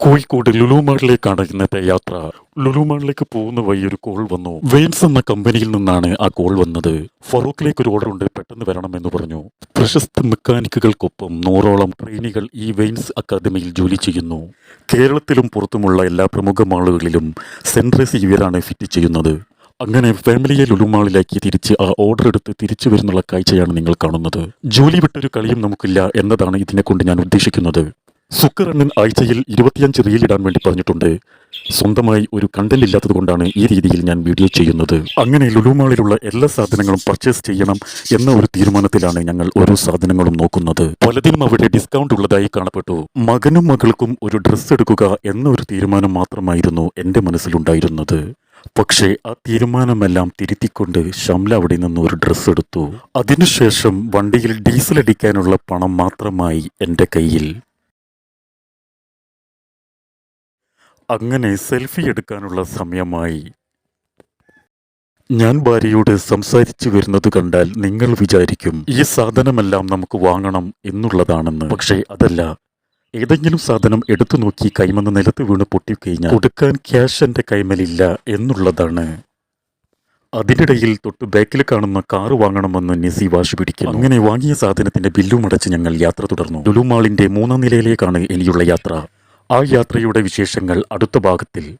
കോഴിക്കോട് ലുലുമാളിലേക്കാണ് ഇന്നത്തെ യാത്ര. ലുലുമാളിലേക്ക് പോകുന്ന വഴി ഒരു കോൾ വന്നു. വെയിൻസ് എന്ന കമ്പനിയിൽ നിന്നാണ് ആ കോൾ വന്നത്. ഫറൂഖിലേക്ക് ഒരു ഓർഡർ ഉണ്ട്, പെട്ടെന്ന് വരണമെന്ന് പറഞ്ഞു. പ്രശസ്ത മെക്കാനിക്കുകൾക്കൊപ്പം 100ഓളം ട്രെയിനികൾ ഈ വെയിൻസ് അക്കാദമിയിൽ ജോലി ചെയ്യുന്നു. കേരളത്തിലും പുറത്തുമുള്ള എല്ലാ പ്രമുഖ മാളുകളിലും സെൻട്രസ് ഇവരാണ് ഫിറ്റ് ചെയ്യുന്നത്. അങ്ങനെ ഫാമിലിയെ ലുലുമാളിലേക്ക് തിരിച്ച് ആ ഓർഡർ എടുത്ത് തിരിച്ചു വരുന്നുള്ള കാഴ്ചയാണ് നിങ്ങൾ കാണുന്നത്. ജോലി വിട്ടൊരു കളിയും നമുക്കില്ല എന്നതാണ് ഇതിനെ കൊണ്ട് ഞാൻ ഉദ്ദേശിക്കുന്നത്. സുക്കറണ്ണൻ ആഴ്ചയിൽ 25 റീൽ ഇടാൻ വേണ്ടി പറഞ്ഞിട്ടുണ്ട്. സ്വന്തമായി ഒരു കണ്ടന്റ് ഇല്ലാത്തത് കൊണ്ടാണ് ഈ രീതിയിൽ ഞാൻ വീഡിയോ ചെയ്യുന്നത്. അങ്ങനെ ലുലുമാളിലുള്ള എല്ലാ സാധനങ്ങളും പർച്ചേസ് ചെയ്യണം എന്ന ഒരു തീരുമാനത്തിലാണ് ഞങ്ങൾ ഓരോ സാധനങ്ങളും നോക്കുന്നത്. പലതിനും അവിടെ ഡിസ്കൗണ്ട് ഉള്ളതായി കാണപ്പെട്ടു. മകനും മകൾക്കും ഒരു ഡ്രസ്സ് എടുക്കുക എന്ന ഒരു തീരുമാനം മാത്രമായിരുന്നു എൻ്റെ മനസ്സിലുണ്ടായിരുന്നത്. പക്ഷേ ആ തീരുമാനമെല്ലാം തിരുത്തിക്കൊണ്ട് ഷംല അവിടെ നിന്ന് ഒരു ഡ്രസ്സ് എടുത്തു. അതിനുശേഷം വണ്ടിയിൽ ഡീസൽ അടിക്കാനുള്ള പണം മാത്രമായി എൻ്റെ കയ്യിൽ. അങ്ങനെ സെൽഫി എടുക്കാനുള്ള സമയമായി. ഞാൻ ഭാര്യയോട് സംസാരിച്ചു വരുന്നത് കണ്ടാൽ നിങ്ങൾ വിചാരിക്കും ഈ സാധനമെല്ലാം നമുക്ക് വാങ്ങണം എന്നുള്ളതാണെന്ന്. പക്ഷേ അതല്ല. ഏതെങ്കിലും സാധനം എടുത്തു നോക്കി കൈമന്ന് നിലത്ത് വീണ് പൊട്ടിക്കഴിഞ്ഞാൽ കൊടുക്കാൻ ക്യാഷ് എൻ്റെ കൈമലില്ല എന്നുള്ളതാണ്. അതിനിടയിൽ തൊട്ട് ബാക്കിൽ കാണുന്ന കാറ് വാങ്ങണമെന്ന് നെസി വാശി പിടിക്കും. അങ്ങനെ വാങ്ങിയ സാധനത്തിന്റെ ബില്ലും അടച്ച് ഞങ്ങൾ യാത്ര തുടർന്നു. ലുലുമാളിന്റെ 3ാം നിലയിലേക്കാണ് ഇനിയുള്ള യാത്ര. ആ യാത്രയുടെ വിശേഷങ്ങൾ അടുത്ത ഭാഗത്തിൽ.